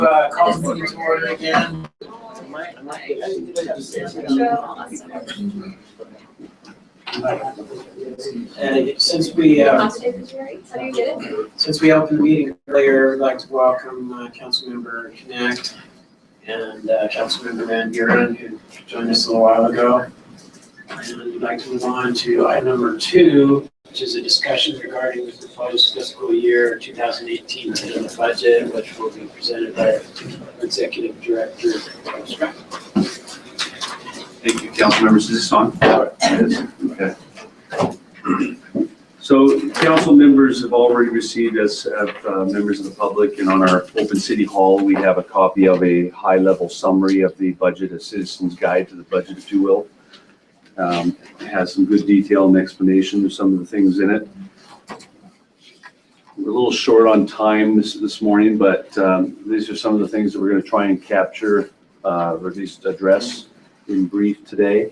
call the meeting to order again. Since we opened the meeting earlier, I'd like to welcome Councilmember Connect and Councilmember Van Buren, who joined us a little while ago. And we'd like to move on to item number 2, which is a discussion regarding the proposed fiscal year 2018 tentative budget, which will be presented by our Executive Director, Scott. Thank you, council members. Is this on? Yes. Okay. So council members have already received, as members of the public, and on our open city hall, we have a copy of a high-level summary of the budget, a citizen's guide to the budget, if you will. It has some good detail and explanation of some of the things in it. We're a little short on time this morning, but these are some of the things that we're going to try and capture, or at least address in brief today.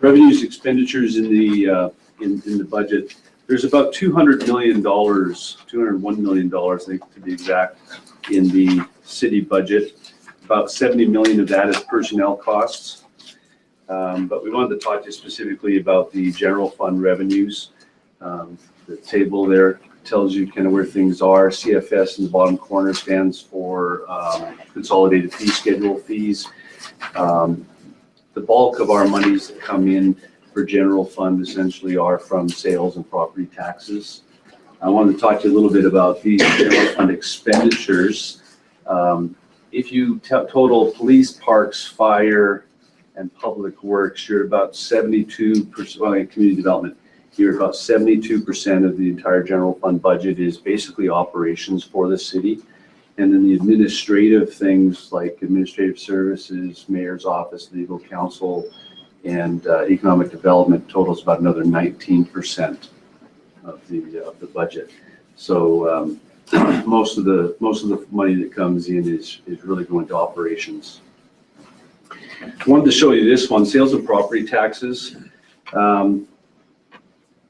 Revenues, expenditures in the budget. There's about $200 million, $201 million, I think to be exact, in the city budget. About 70 million of that is personnel costs. But we wanted to talk to you specifically about the general fund revenues. The table there tells you kind of where things are. CFS in the bottom corner stands for consolidated fee schedule fees. The bulk of our monies that come in for general fund essentially are from sales and property taxes. I wanted to talk to you a little bit about these general fund expenditures. If you total police, parks, fire, and public works, you're about 72%, well, in community development, you're about 72% of the entire general fund budget is basically operations for the city. And then the administrative things like administrative services, mayor's office, legal counsel, and economic development totals about another 19% of the budget. So most of the money that comes in is really going to operations. I wanted to show you this one, sales and property taxes. The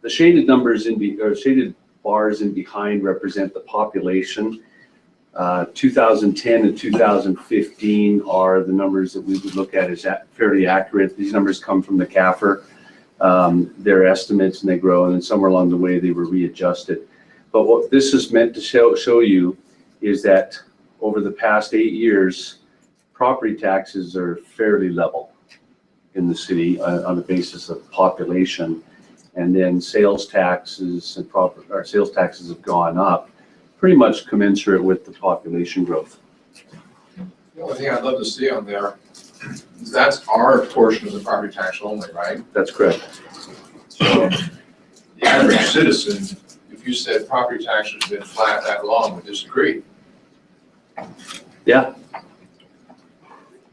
shaded numbers shaded bars in behind represent the population. 2010 and 2015 are the numbers that we would look at as fairly accurate. These numbers come from the CAFR. They're estimates and they grow, and then somewhere along the way they were readjusted. But what this is meant to show you is that over the past 8 years, property taxes are fairly level in the city on the basis of population, and then sales taxes and sales taxes have gone up pretty much commensurate with the population growth. The only thing I'd love to see on there is that's our portion of the property tax only, right? That's correct. So the average citizen, if you said property tax has been flat that long, would disagree. Yeah.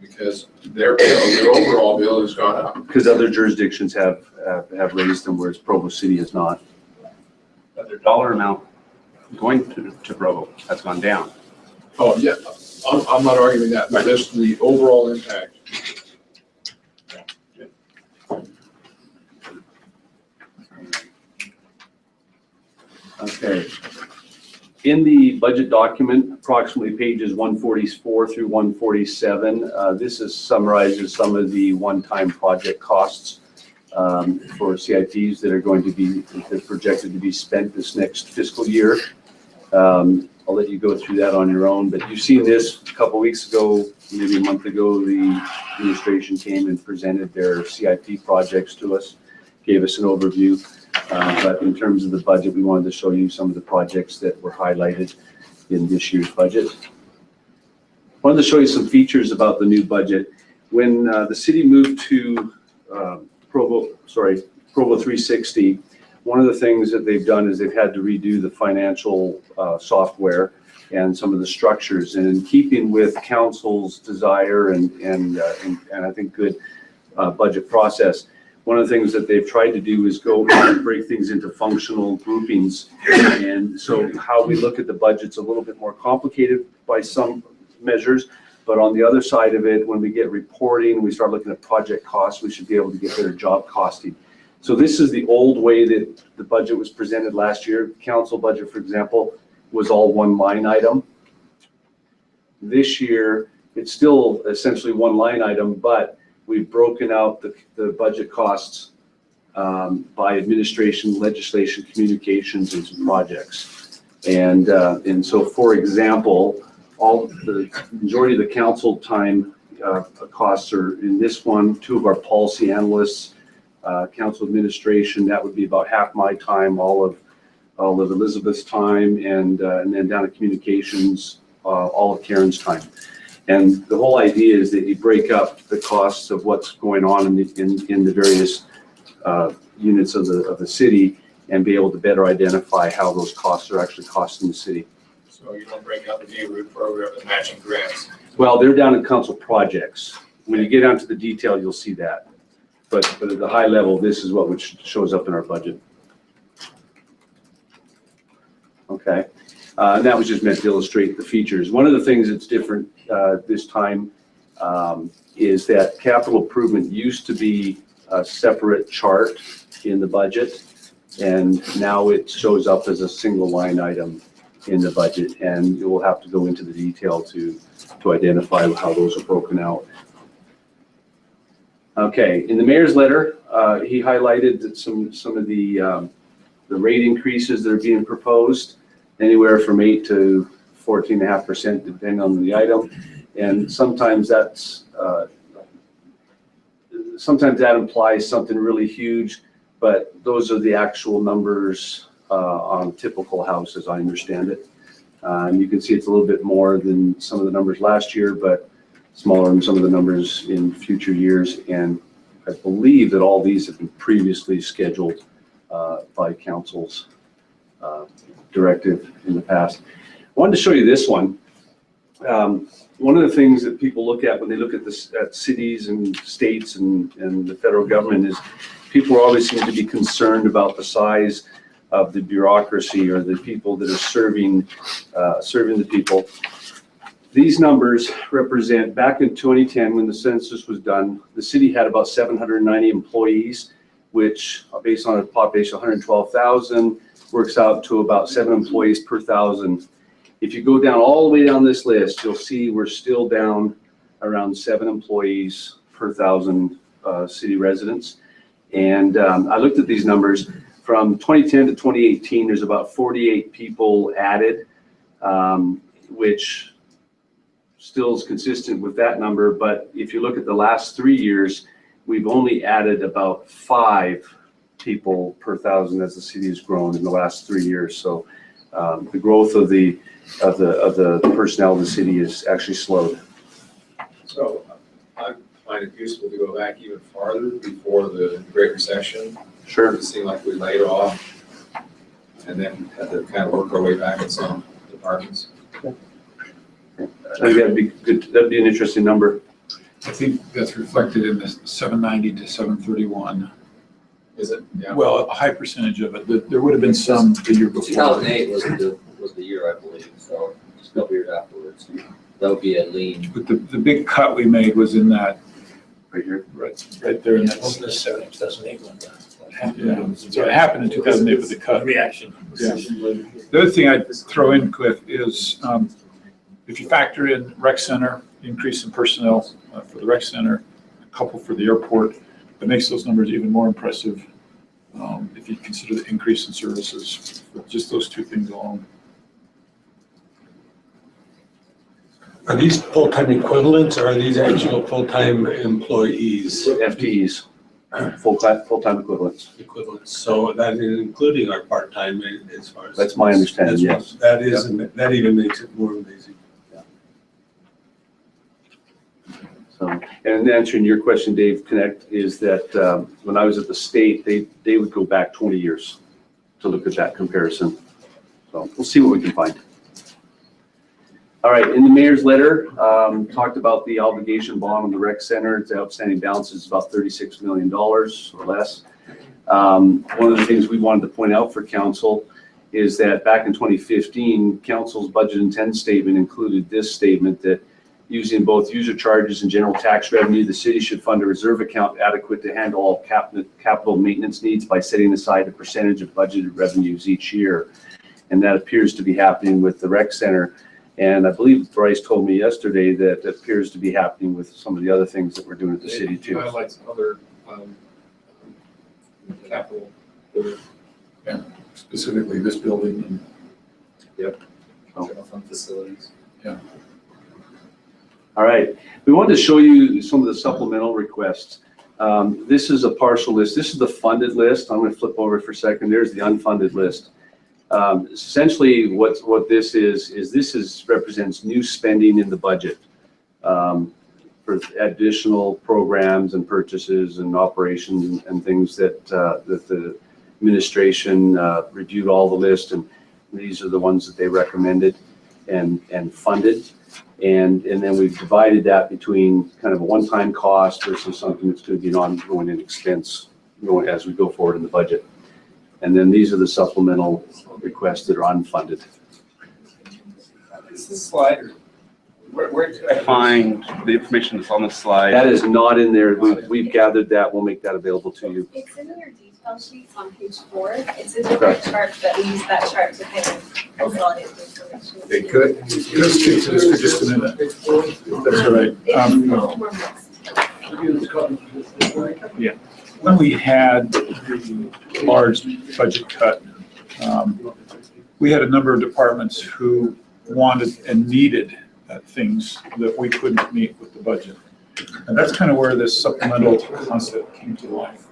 Because their bill, their overall bill has gone up. Because other jurisdictions have raised them, whereas Provo City has not. But their dollar amount going to Provo has gone down. Oh, yeah, I'm not arguing that, but just the overall impact. Okay. In the budget document, approximately pages 144 through 147, this summarizes some of the one-time project costs for CIPs that are going to be projected to be spent this next fiscal year. I'll let you go through that on your own, but you've seen this a couple weeks ago, maybe a month ago, the administration came and presented their CIP projects to us, gave us an overview. But in terms of the budget, we wanted to show you some of the projects that were highlighted in this year's budget. I wanted to show you some features about the new budget. When the city moved to Provo 360, one of the things that they've done is they've had to redo the financial software and some of the structures. And in keeping with council's desire and I think good budget process, one of the things that they've tried to do is go and break things into functional groupings. And so how we look at the budget's a little bit more complicated by some measures, but on the other side of it, when we get reporting, we start looking at project costs, we should be able to get better job costing. So this is the old way that the budget was presented last year. Council budget, for example, was all one line item. This year, it's still essentially one line item, but we've broken out the budget costs by administration, legislation, communications, and some projects. And so, for example, all the majority of the council time costs are in this one. 2 of our policy analysts, council administration, that would be about half my time, all of Elizabeth's time, and then down to communications, all of Karen's time. And the whole idea is that you break up the costs of what's going on in the various units of the city and be able to better identify how those costs are actually costing the city. So you don't break out the V-Root program and matching grants? Well, they're down in council projects. When you get down to the detail, you'll see that. But at the high level, this is what shows up in our budget. Okay. And that was just meant to illustrate the features. One of the things that's different this time is that capital improvement used to be a separate chart in the budget, and now it shows up as a single line item in the budget, and you will have to go into the detail to identify how those are broken out. Okay, in the mayor's letter, he highlighted that some of the rate increases that are being proposed, anywhere from 8 to 14.5%, depending on the item, and sometimes that implies something really huge, but those are the actual numbers on a typical house, as I understand it. And you can see it's a little bit more than some of the numbers last year, but smaller than some of the numbers in future years. And I believe that all these have been previously scheduled by council's directive in the past. I wanted to show you this one. One of the things that people look at when they look at this at cities and states and the federal government is people always seem to be concerned about the size of the bureaucracy or the people that are serving the people. These numbers represent back in 2010 when the census was done, the city had about 790 employees, which based on a population of 112,000 works out to about 7 employees per 1,000. If you go down all the way down this list, you'll see we're still down around 7 employees per 1,000 city residents. And I looked at these numbers. From 2010 to 2018, there's about 48 people added, which still is consistent with that number. But if you look at the last 3 years, we've only added about 5 people per 1,000 as the city has grown in the last 3 years. So the growth of the personnel of the city is actually slowed. So I find it useful to go back even farther before the Great Recession. Sure. It seemed like we laid off and then had to kind of work our way back in some departments. I think that'd be good. That'd be an interesting number. I think that's reflected in the 790 to 731. Is it? Yeah. Well, a high percentage of it. There would have been some the year before. 2008 was the year, I believe, so just a couple years afterwards. That would be a lean. But the big cut we made was in that, Right here. right there in that. 2008 one. Yeah. So it happened in 2008 with the cut. Reaction. Yeah. The other thing I'd throw in, Cliff, is if you factor in rec center, increase in personnel for the rec center, a couple for the airport, it makes those numbers even more impressive if you consider the increase in services for just those 2 things alone. Are these full-time equivalents or are these actual full-time employees? FTEs, full-time equivalents. Equivalents. So that is including our part-time as far as. That's my understanding, yes. That is, that even makes it more amazing. So, and answering your question, Dave, Connect, is that when I was at the state, they would go back 20 years to look at that comparison. So we'll see what we can find. All right, in the mayor's letter, talked about the obligation bond on the rec center. Its outstanding balance is about $36 million or less. One of the things we wanted to point out for council is that back in 2015, council's budget intent statement included this statement that using both user charges and general tax revenue, the city should fund a reserve account adequate to handle all capital maintenance needs by setting aside a percentage of budgeted revenues each year. and that appears to be happening with the rec center. And I believe Bryce told me yesterday that it appears to be happening with some of the other things that we're doing at the city He too. highlights other, capital, Specifically this building. General fund facilities. All right, we wanted to show you some of the supplemental requests. This is a partial list. This is the funded list. I'm going to flip over for a second. There's the unfunded list. Essentially, what this is represents new spending in the budget for additional programs and purchases and operations and things that the administration reviewed all the list, and these are the ones that they recommended and funded. And then we've divided that between kind of a one-time cost versus something that's going to be an ongoing expense as we go forward in the budget. And then these are the supplemental requests that are unfunded. Is this slide, where can I find the information that's on the slide? That is not in there. We've gathered that. We'll make that available to you. It's in your detail sheets on page 4. It's a different chart, but we use that chart to kind of consolidate the information. Okay, could I speak to this for just a minute? That's all right. We're mixed. When we had the large budget cut, we had a number of departments who wanted and needed things that we couldn't meet with the budget. And that's kind of where this supplemental concept came to life.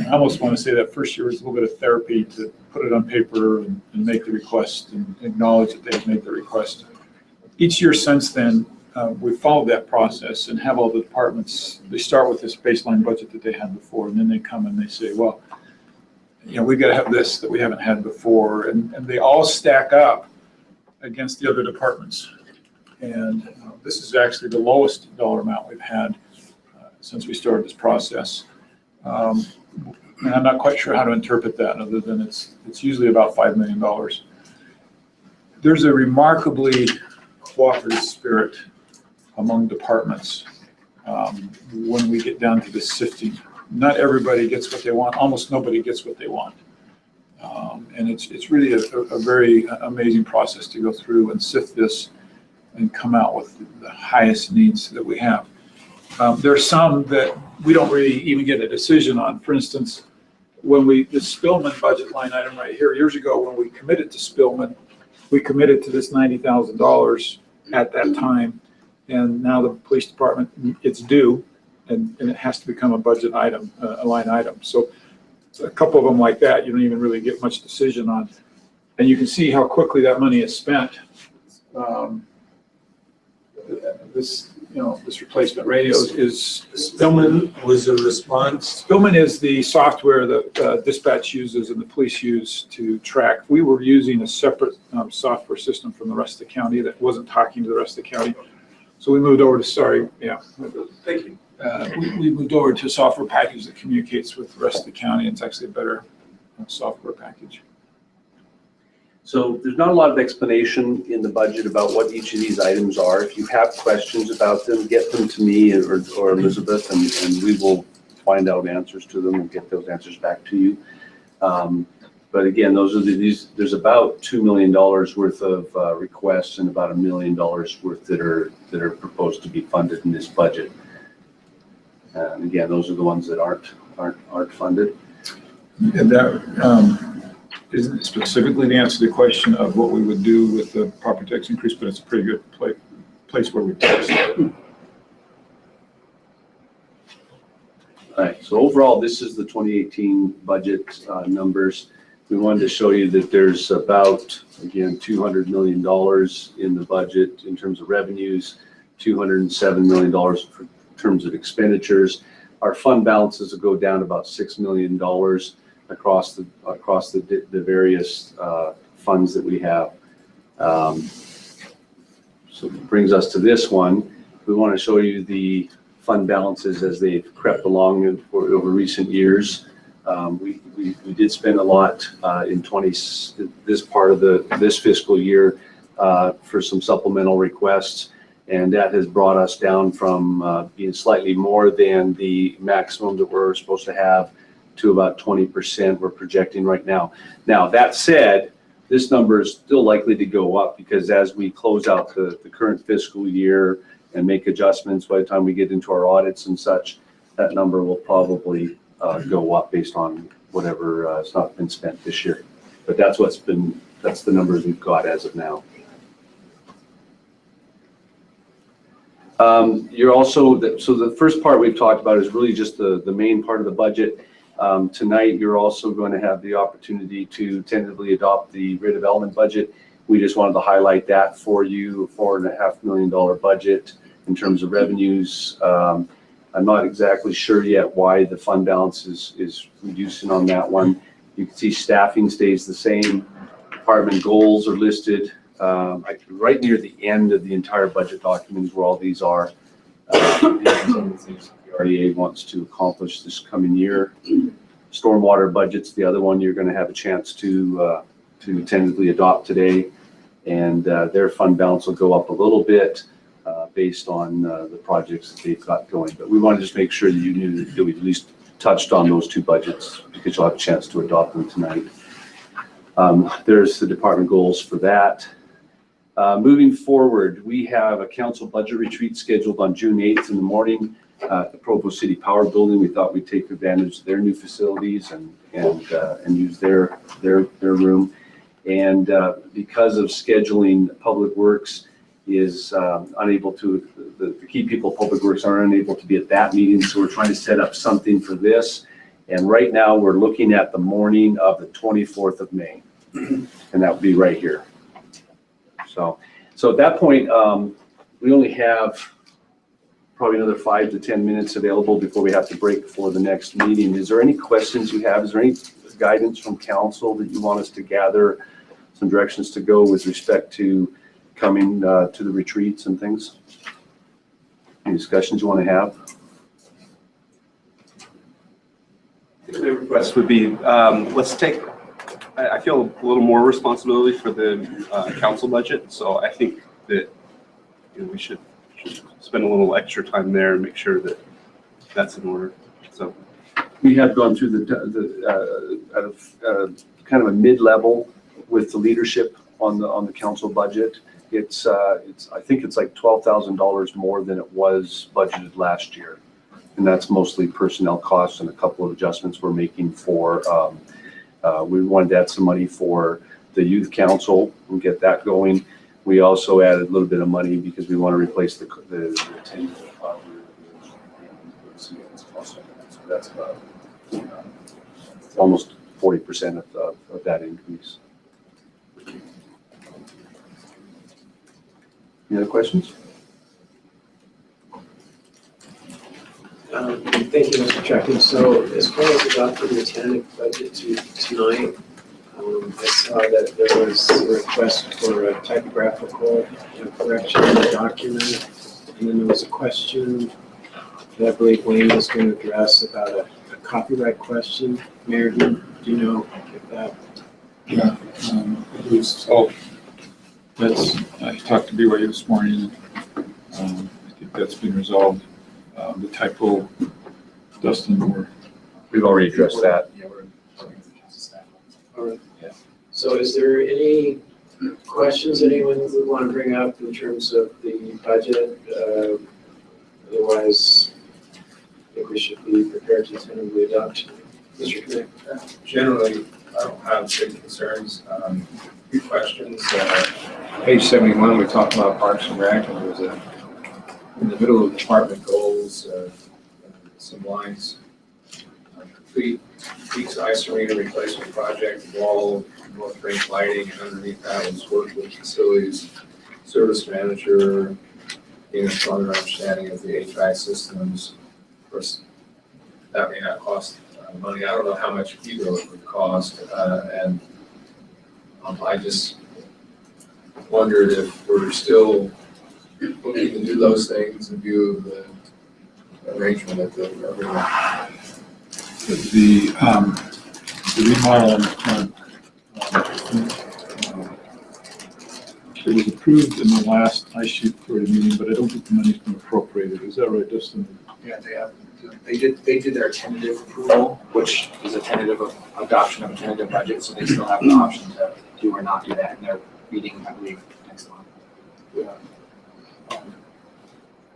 I almost want to say that first year was a little bit of therapy to put it on paper and make the request and acknowledge that they've made the request. Each year since then, we followed that process and have all the departments, they start with this baseline budget that they had before, and then they come and they say, well, we've got to have this that we haven't had before. And they all stack up against the other departments. And this is actually the lowest dollar amount we've had since we started this process. And I'm not quite sure how to interpret that other than it's usually about $5 million. There's a remarkably cooperative spirit among departments when we get down to the sifting. Not everybody gets what they want. Almost nobody gets what they want. And it's really a very amazing process to go through and sift this and come out with the highest needs that we have. There are some that we don't really even get a decision on. For instance, when the Spillman budget line item right here, years ago when we committed to Spillman, we committed to this $90,000 at that time. And now the police department, it's due, and it has to become a budget item, a line item. So a couple of them like that, you don't even really get much decision on. And you can see how quickly that money is spent. This replacement radios is. Spillman was a response. Spillman is the software that dispatch uses and the police use to track. We were using a separate software system from the rest of the county that wasn't talking to the rest of the county. So we moved over to, Thank you. we moved over to a software package that communicates with the rest of the county. It's actually a better software package. So there's not a lot of explanation in the budget about what each of these items are. If you have questions about them, get them to me or Elizabeth, and we will find out answers to them and get those answers back to you. But again, there's about $2 million worth of requests and about $1 million worth that are proposed to be funded in this budget. And again, those are the ones that aren't funded. And that isn't specifically the answer to the question of what we would do with the property tax increase, but it's a pretty good place where we place it. All right, so overall, this is the 2018 budget numbers. We wanted to show you that there's about, again, $200 million in the budget in terms of revenues, $207 million in terms of expenditures. Our fund balances will go down about $6 million across the various funds that we have. So it brings us to this one. We want to show you the fund balances as they've crept along over recent years. We did spend a lot in this part of this fiscal year for some supplemental requests, and that has brought us down from being slightly more than the maximum that we're supposed to have to about 20% we're projecting right now. Now, that said, This number is still likely to go up because as we close out the current fiscal year and make adjustments by the time we get into our audits and such, that number will probably go up based on whatever has not been spent this year. But that's the numbers we've got as of now. You're also, so the first part we've talked about is really just the main part of the budget. Tonight, you're also going to have the opportunity to tentatively adopt the redevelopment budget. We just wanted to highlight that for you, a $4.5 million budget in terms of revenues. I'm not exactly sure yet why the fund balance is reducing on that one. You can see staffing stays the same. Department goals are listed right near the end of the entire budget document is where all these are. Some of the things the RDA wants to accomplish this coming year. Stormwater budget's the other one you're going to have a chance to tentatively adopt today. And their fund balance will go up a little bit based on the projects that they've got going. But we want to just make sure that you knew that we at least touched on those two budgets because you'll have a chance to adopt them tonight. There's the department goals for that. Moving forward, we have a council budget retreat scheduled on June 8th in the morning at the Provo City Power Building. We thought we'd take advantage of their new facilities and use their room. And because of scheduling, Public Works is unable to, the key people of Public Works are unable to be at that meeting. So we're trying to set up something for this. And right now we're looking at the morning of the 24th of May. And that would be right here. So at that point, we only have probably another 5 to 10 minutes available before we have to break for the next meeting. Is there any questions you have? Is there any guidance from council that you want us to gather, some directions to go with respect to coming to the retreats and things? Any discussions you want to have? The request would be, let's take, I feel a little more responsibility for the council budget. So I think that we should spend a little extra time there and make sure that that's in order. So we have gone through kind of a mid-level with the leadership on the council budget. It's I think it's like $12,000 more than it was budgeted last year, and that's mostly personnel costs and a couple of adjustments we're making for. We wanted to add some money for the youth council and get that going. We also added a little bit of money because we want to replace the tin. So that's about almost 40% of that increase. Any other questions? Thank you, Mr. Chuckin. So as far as adopting the tentative budget tonight, I saw that there was a request for a typographical correction in the document. And then there was a question that I believe Wayne was going to address about a copyright question. Mayor, do you know if that? Yeah, I believe so. I talked to BYU this morning, and I think that's been resolved. The typo, Dustin, We've already addressed that. All right. Yeah. So is there any questions anyone would want to bring up in terms of the budget? Otherwise, I think we should be prepared to tentatively adopt. Mr. Connect. Generally, I don't have big concerns. Few questions. Page 71, we talked about Parks and Rec, and there was in the middle of department goals, some lines. Complete Peaks Ice Arena replacement project, wall, North Range lighting, and underneath that was work with facilities service manager, getting a stronger understanding of the HVAC systems. Of course, that may not cost money. I don't know how much either it would cost, and I just wondered if we're still looking to do those things in view of the arrangement at the arena. the remodel on the front, it was approved in the last ISHU authority meeting, but I don't think the money's been appropriated. Is that right, Dustin? Yeah, they did their tentative approval, which is a tentative adoption of a tentative budget, so they still have the option to do or not do that, and they're meeting, I believe, next month.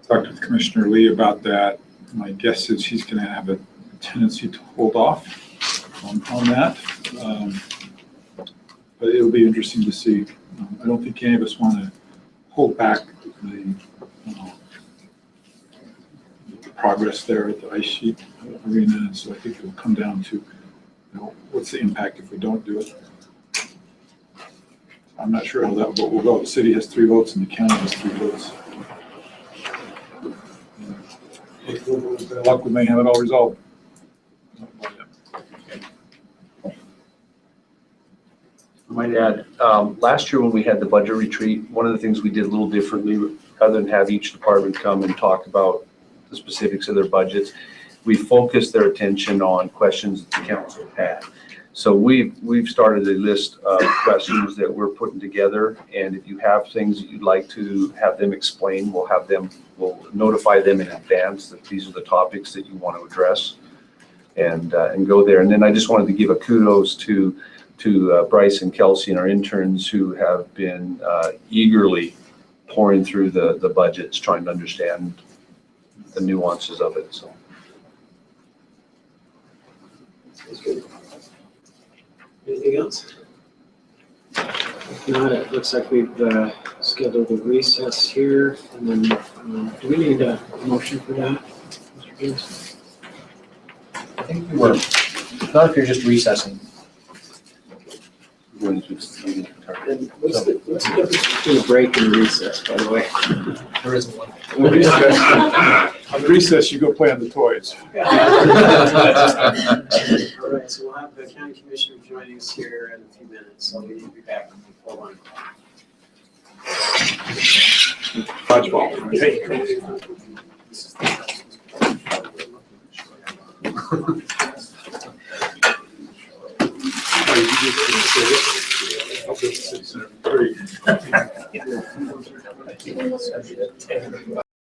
Talked with Commissioner Lee about that. My guess is he's going to have a tendency to hold off on that. But it'll be interesting to see. I don't think any of us want to hold back the progress there at the ice sheet arena. And so I think it'll come down to, what's the impact if we don't do it? I'm not sure how that vote will go. The city has 3 votes and the county has 3 votes. With a little bit of luck, we may have it all resolved. I might add, last year when we had the budget retreat, one of the things we did a little differently, rather than have each department come and talk about the specifics of their budgets, we focused their attention on questions that the council had. So we've started a list of questions that we're putting together, and if you have things that you'd like to have them explain, we'll notify them in advance that these are the topics that you want to address, and go there. And then I just wanted to give a kudos to Bryce and Kelsey and our interns who have been eagerly pouring through the budgets, trying to understand the nuances of it. So. Sounds good. Anything else? If not, it looks like we've scheduled a recess here, and then do we need a motion for that, Mr. James? I think we were, not if you're just recessing. And what's the difference between a break and a recess, by the way? There isn't one. On recess, you go play on the toys. All right, so we'll have the county commissioner joining us here in a few minutes, so we need to be back before 1 o'clock. Dodgeball.